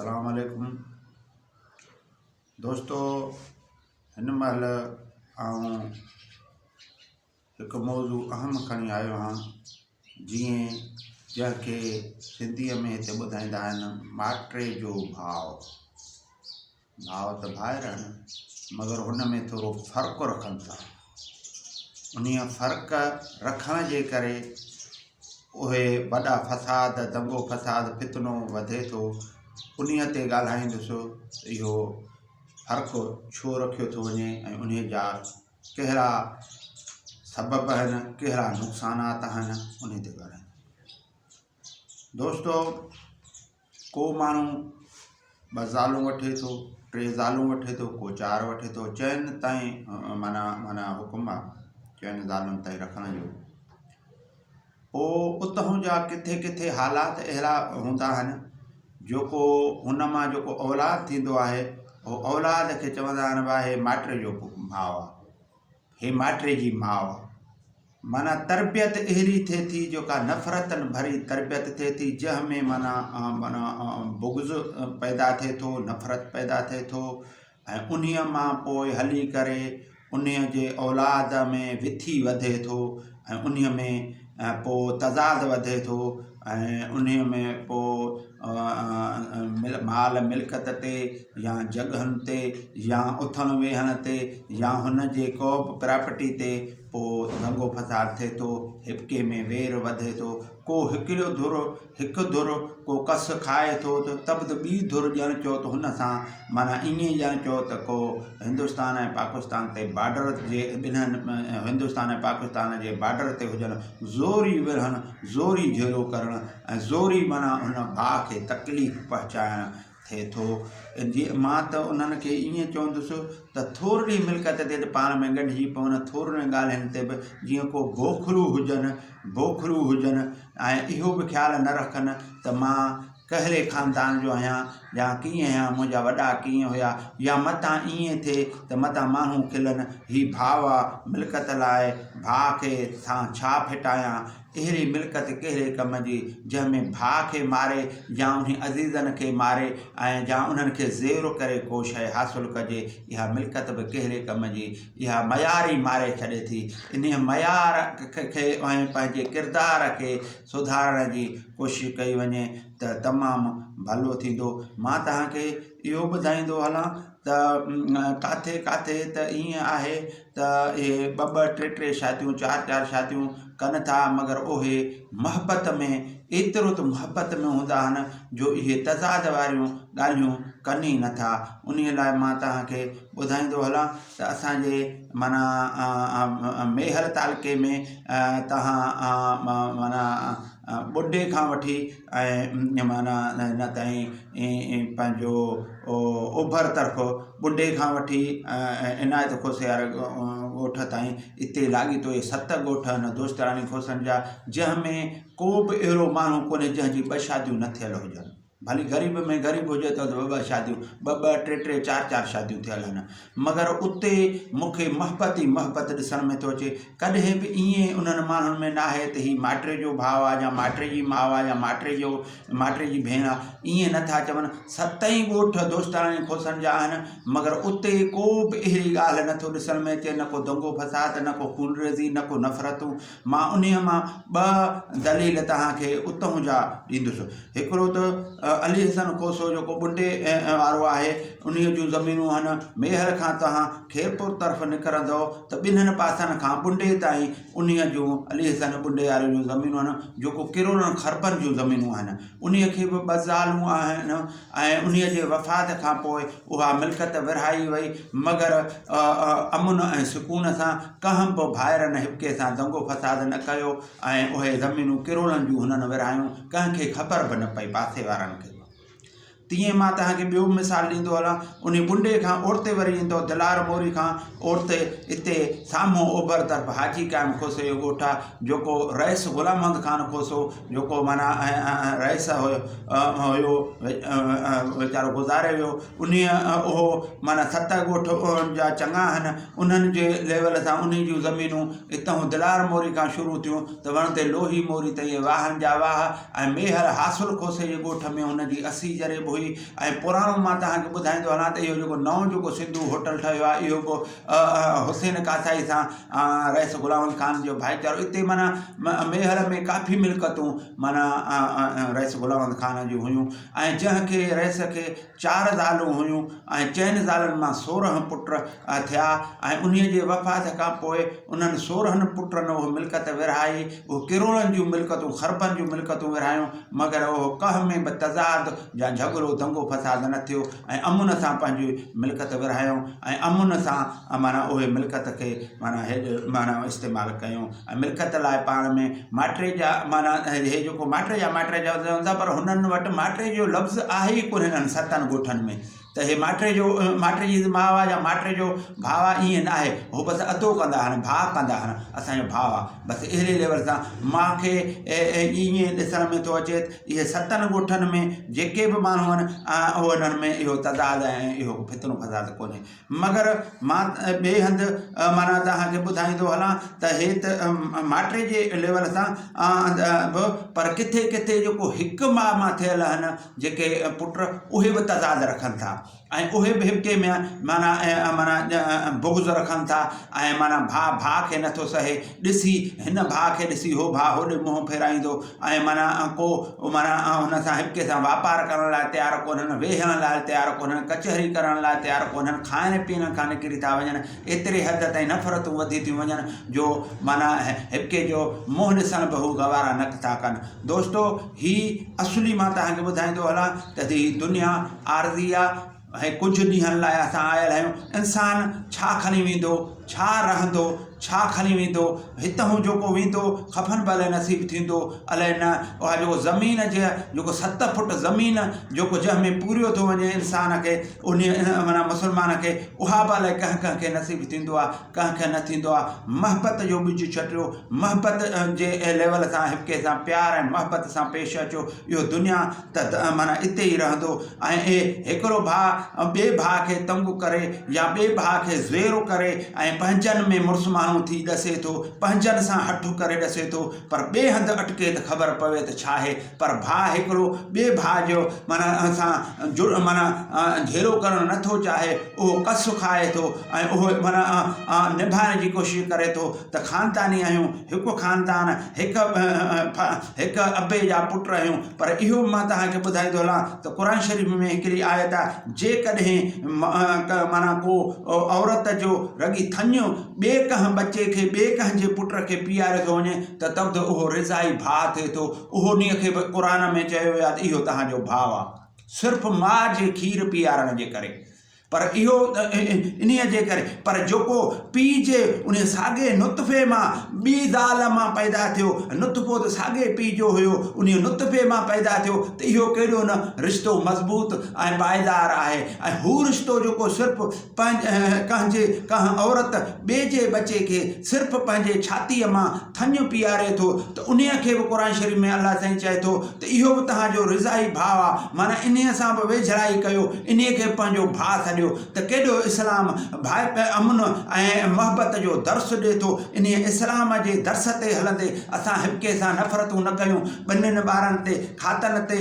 अस्सलाम वालेकुम दोस्तों। हिन महिल आऊं हिकु मौज़ू अहम खणी आयो हाँ जंहिंखे सिंधीअ में हिते ॿुधाईंदा आहिनि माटे जो भाव त ॿाहिरि आहिनि, मगर हुन में थोरो फ़र्क़ु रखनि था। उन्हीअ फ़र्क़ु रखण जे करे उहे वॾा फ़साद, दंगो फ़साद, फितनो वधे थो। उन्हीअ ते ॻाल्हाईंदुसि इहो फ़र्क़ु छो रखियो थो वञे ऐं उन्हीअ जा कहिड़ा सबब आहिनि, कहिड़ा नुक़सानात आहिनि, उन ते ॻाल्हाईंदुसि। दोस्तों, को माण्हू 2 ज़ालूं वठे थो, 3 ज़ालूं वठे थो, को 4 वठे थो। चइनि ताईं माना हुकुम आहे 4 ज़ालुनि ताईं रखण जो। पोइ उतां जा किथे किथे हालात अहिड़ा हूंदा आहिनि जेको हुन मां जेको औलाद थींदो आहे उहो औलाद खे चवंदा आहिनि भाई हे माटे जो भाउ आहे, हे माटे जी माउ आहे। माना तरबियत अहिड़ी थिए थी जेका नफ़रतनि भरी तरबियत थिए थी, जंहिंमें माना बुग़्ज़ पैदा थिए थो, नफ़रत पैदा थिए थो। ऐं उन्हीअ मां पोइ हली करे उन्हीअ जे औलाद में विथी वधे थो ऐं उन्हीअ में पोइ तज़ाद वधे थो ऐं उन्हीअ में पोइ माल मिल्कत ते या जॻहियुनि ते या उथण वेहण ते या हुन जे को बि प्रॉपर्टी ते पोइ दंगो फ़साद थिए थो, हिब्के में वेर वधे थो। को हिकु धुर को कस खाए थो त बि ॿी धुर ॼण चओ त हुन सां माना ईअं ॼण चओ त को हिंदुस्तान ऐं पाकिस्तान ते बॉर्डर जे ॿिन्हिनि हिंदुस्तान ऐं पाकिस्तान जे बॉर्डर ते हुजनि, ज़ोरी विढ़नि, ज़ोरी झेलो करणु ऐं ज़ोरी माना हुन भाउ खे तकलीफ़ पहुचाइणु थिए थो। जीअं मां त उन्हनि खे ईअं चवंदुसि त थोरी मिल्कत ते त पाण में गॾिजी पवनि, थोरनि ॻाल्हियुनि ते बि जीअं को बोखरू हुजनि ऐं इहो बि ख़्यालु न रखनि त मां कहिड़े ख़ानदान जो आहियां या कीअं आहियां, मुंहिंजा वॾा कीअं हुया, या मतां ईअं थिए त मतां माण्हू खिलनि हीउ भाउ आहे, मिल्कत लाइ भाउ खे छा फिटायां। अहिड़ी मिल्कत कहिड़े कम जी जंहिंमें भाउ खे मारे या उन अज़ीज़नि खे मारे ऐं या उन्हनि खे ज़ेर करे को शइ हासिलु कजे। इहा मिल्कत बि कहिड़े कम जी, इहा मयार ई मारे छॾे थी। इन मयार खे ऐं पंहिंजे किरदार खे सुधारण जी कोशिशि कई वञे त तमामु भलो थींदो। मां तव्हांखे इहो ॿुधाईंदो हलां त काथे काथे त ईअं आहे त इहे 2-2, 3-3 शादियूं, 4-4 शादियूं कनि था, मगर उहे मोहबत में एतिरो त मोहबत में हूंदा आहिनि जो इहे तज़ाद वारियूं ॻाल्हियूं कनि ई नथा। उन लाइ मां तव्हांखे ॿुधाईंदो हलां त असांजे माना मेहर तालुके में तव्हां माना ॿुढे खां वठी ऐं माना न ताईं पंहिंजो ओभर तरफ़ ॿुढे खां वठी इनायत खोसियार ॻोठ ताईं हिते लाॻीतो 7 ॻोठ आहिनि दोस्ताणी खोसनि जा, जंहिंमें को बि अहिड़ो माण्हू कोन्हे जंहिंजी 2 शादियूं न थियल हुजनि। भली ग़रीब में ग़रीब हुजे त 2 शादियूं, 2-2, 3-3, 4-4 शादियूं थियल आहिनि। मगर उते मूंखे मोहबत ई मोहबत ॾिसण में थो अचे। कॾहिं बि ईअं उन्हनि माण्हुनि में न आहे त हीउ माटे जो भाउ आहे या माटे जी माउ आहे या माटे जी भेण आहे, ईअं नथा चवनि। 7 ई ॻोठ दोस्ताणी खोसनि जा आहिनि, मगर उते को बि अहिड़ी ॻाल्हि नथो ॾिसण में अचे, न को दंगो फ़साद, न को खूनरेज़ी, न को नफ़रतूं। मां उन्हीअ मां 2 दलील तव्हांखे उतां जा ॾींदुसि। हिकिड़ो त अली हसन खोसो जेको ॿुढे वारो आहे, उन्हीअ जूं ज़मीनूं आहिनि। मेहर खां तव्हां खैरपुर तरफ़ निकिरंदव त 2 पासनि खां ॿुढे ताईं उन्हीअ जूं अली हसन ॿुढे वारे जूं ज़मीनूं आहिनि जेको किरोड़नि ख़रबनि जूं ज़मीनूं आहिनि। उन्हीअ खे बि 2 ज़ालूं आहिनि ऐं उन्हीअ जे वफ़ात खां पोइ उहा मिल्कत विरहाई वई, मगर अमुन ऐं सुकून सां कंहिं बि भाइरनि हिब्के सां दंगो फ़साद न कयो ऐं उहे ज़मीनूं किरोड़नि जूं हुननि विरहायूं, कंहिंखे ख़बर बि न पई पासे वारनि खे। तीअं मां तव्हांखे ॿियो मिसाल ॾींदो हलां। उन ॿुढे खां ओड़िते वरी ईंदो दिलार मोरी खां ओड़िते हिते साम्हूं ओभर तरफ़ हाजी क़ाइम खोसे जो ॻोठु आहे जेको रईस ग़ुलाम अहमद ख़ान खोसो, जेको माना रईस हुयो वीचारो गुज़ारे वियो। उहो माना 7 ॻोठ जा चङा आहिनि, उन्हनि जे लेवल सां उन जूं ज़मीनूं हितां दिलार मोरी खां शुरू थियूं त वण ते लोही मोरी ताईं वाहनि जा वाह ऐं मेहर हासिल खोसे जे ॻोठ में हुनजी 80 जरेब हुई। हुई। ऐं पुराणो मां तव्हांखे ॿुधाईंदो हलां त इहो जेको नओं जेको सिंधू होटल ठहियो आहे इहो को हुसैन कासाई सां रईस गुलाम ख़ान जो भाईचारो। इते माना मेहर में काफ़ी मिल्कतूं माना रईस गुलाम ख़ान जूं हुयूं। ऐं जंहिंखे रईस खे 4 ज़ालूं हुयूं ऐं 4 ज़ालनि मां 16 पुट थिया। ऐं उन्हीअ जे वफ़ात खां पोइ उन्हनि 16 पुटनि उहो मिल्कत विरहाई। उहो किरोड़नि जूं मिल्कतूं ख़रबनि जूं मिल्कतूं विरहायूं, मगर उहो कंहिं में बि तज़ाद या झगड़ो दंगो फसाद न थियो ऐं अमुन सां पंहिंजी मिल्कत विरहायूं ऐं अमुन सां माना उहे मिल्कत खे माना माना इस्तेमालु कयूं। ऐं मिल्कत लाइ पाण में माटे जा माना हे जेको माटे जा हूंदा, पर हुननि वटि माटे जो लफ़्ज़ आहे ई कोन हिननि 7 ॻोठनि में। त हे माटे जी माउ आहे या माटे जो भाउ आहे ईअं न आहे। उहो बसि अदो कंदा आहिनि, भाउ कंदा आहिनि, असांजो भाउ आहे बसि अहिड़े लेवल सां। मूंखे ईअं ॾिसण में थो अचे इहे 7 ॻोठनि में जेके बि माण्हू आहिनि उहो हिननि में इहो तज़ाद ऐं इहो फितनो फसाद कोन्हे। मगर मां ॿिए हंधि माना तव्हांखे ॿुधाईंदो हलां त हे त माटे जे लेवल सां बि, पर किथे किथे जेको हिकु माउ मां थियल आहिनि जेके पुट उहे बि तज़ाद रखनि था ऐं उहे बि हिके में माना बुग़्ज़ रखनि था ऐं माना भाउ खे नथो सहे। ॾिसी हिन भाउ खे ॾिसी हो भाउ होॾे मुंहुं फेराईंदो ऐं माना को माना हुन सां हिके सां वापारु करण लाइ तयारु कोन्हनि, वेहण लाइ तयारु कोन्हनि, कचहरी करण लाइ तयारु कोन्हनि, खाइण पीअण खां निकिरी था वञनि। एतिरे हद ताईं नफ़रतूं वधी थियूं वञनि जो माना हिके जो मुंहुं ॾिसण बि हू गवारा न था कनि। दोस्तो ही असली मां तव्हांखे ॿुधाईंदो हलां त ही दुनिया आरज़ी आहे ऐं कुझु ॾींहंनि लाइ असां आयल आहियूं। इंसानु छा खणी वेंदो, छा रहंदो, छा खणी वेंदो, हितां जेको वेंदो ख़फ़न भले नसीबु थींदो अलाए न। उहा जेको ज़मीन जे जेको 7 फुट ज़मीन जेको जंहिंमें पूरियो थो वञे इंसान खे उन माना मुस्लमान खे, उहा बि अलाए कंहिं खे नसीबु थींदो आहे, कंहिंखे न थींदो आहे। महबत जो ॿिज छटियो, महबत जे लेवल सां हिके सां प्यार ऐं महबत सां पेश अचो। इहो दुनिया त माना इते ई रहंदो। ऐं हिकिड़ो भाउ ॿिए भाउ खे तंग करे या ॿिए भाउ खे ज़ेरो करे ऐं पंहिंजनि में मुड़ुस माण्हू थी ॾसे थो, पंहिंजनि सां हठु करे ॾसे थो, पर ॿिए हंधि अटके त ख़बर पवे त छा आहे। पर भाउ हिकिड़ो ॿिए भाउ जो माना सां माना घेरो करणु नथो चाहे, उहो कस खाए थो ऐं उहो माना निभाइण जी कोशिशि करे थो। त ख़ानदानी आहियूं, हिकु ख़ानदान, हिकु अबे जा पुट आहियूं। पर इहो मां तव्हांखे ॿुधाईंदो हलां त क़ुर शरीफ़ में हिकिड़ी आयत आहे, जेकॾहिं माना को औरत जो रगी थञो ॿिए कंहिं बचे खे, ॿिए कंहिंजे पुट खे पीआरे थो वञे त उहो रिज़ाई भाउ थिए थो। उहो उन खे बि क़ुर में चयो वियो आहे त इहो तव्हांजो भाउ आहे, सिर्फ़ु माउ जे खीरु पीआरण जे करे। पर इहो इन्हीअ जे करे, पर जेको पीउ जे उन साॻे नुतफ़े मां ॿी ज़ाल मां पैदा थियो, नुतफ़ो त साॻे पीउ जो हुयो, उन नुतफ़े मां पैदा थियो, त इहो केॾो न रिश्तो मज़बूत ऐं पाइदार आहे। ऐं हू रिश्तो जेको सिर्फ़ु कंहिं औरत ॿिए जे बचे खे सिर्फ़ु पंहिंजे छातीअ मां थञ पीआरे थो, त उन खे बि क़ुर शरीफ़ में अलाह साईं चए थो त इहो बि तव्हांजो रिज़ाई भाउ आहे। माना इन सां बि वेझड़ाई कयो, इन खे पंहिंजो भाउ सॾियो। त केॾो इस्लाम भाई अमुन ऐं महबत जो दर्स ॾिए थो। इन इस्लाम जे दर्स ते हलंदे असां हिके सां नफ़रतूं न कयूं, ॿिन्हिनि ॿारनि ते, खातनि ते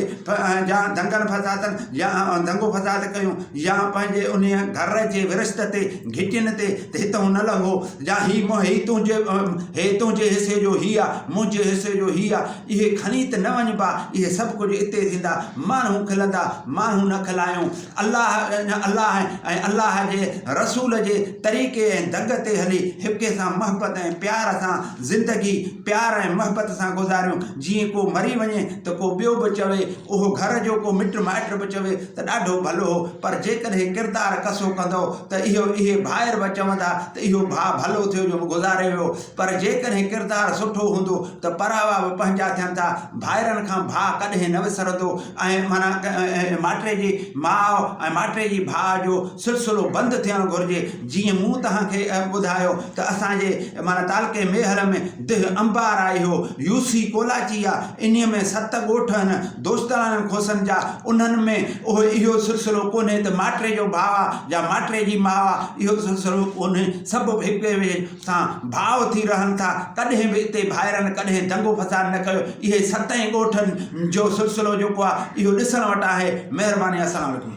या दंगल फसादनि या दंगो फसाद कयूं, या पंहिंजे उन घर जे विरिश्त ते घिटियुनि ते हितां न लंघो, या ही तुंहिंजे हिसे जो ही आहे, मुंहिंजे हिसे जो ही आहे, इहे खणी त न वञिबा। इहे सभु कुझु इते थींदा, माण्हू खिलंदा, माण्हू न खिलायूं। अल्लाह ऐं अल्लाह जे रसूल जे तरीक़े ऐं दग ते हली हिके सां महबत ऐं प्यार सां ज़िंदगी प्यार ऐं महबत सां गुज़ारियूं। जीअं को मरी वञे त को ॿियो बि चवे, उहो घर जो को मिट माइट बि चवे त ॾाढो भलो हो। पर जेकॾहिं किरदारु कसो कंदो त इहे ॿाहिरि बि चवंदा त इहो भाउ भलो थियो जो गुज़ारे वियो। पर जेकॾहिं किरदारु सुठो हूंदो त परावा बि पंहिंजा थियनि था। ॿाहिरनि खां भाउ कॾहिं न विसरंदो। ऐं माना माटे जी माउ ऐं माटे जी भाउ जो सिलसिलो बंदि थियणु घुरिजे। जीअं मूं तव्हांखे ॿुधायो त असांजे माना तालके मेहर में दिह अंबार आई हो, यूसी कोलाची आहे, इन में 7 ॻोठ आहिनि दोस्तान खोसनि जा, उन्हनि में उहो इहो सिलसिलो कोन्हे त माटे जो भाउ आहे या माटे जी माउ आहे, इहो सिलसिलो कोन्हे। सभु हिक ॿिए सां भाव थी रहनि था। कॾहिं बि हिते भाइरनि कॾहिं दंगो फसाद न कयो। इहे 7 ॻोठनि जो सिलसिलो जेको आहे इहो ॾिसण वटि आहे। महिरबानी। अस्सलाम वालेकुम।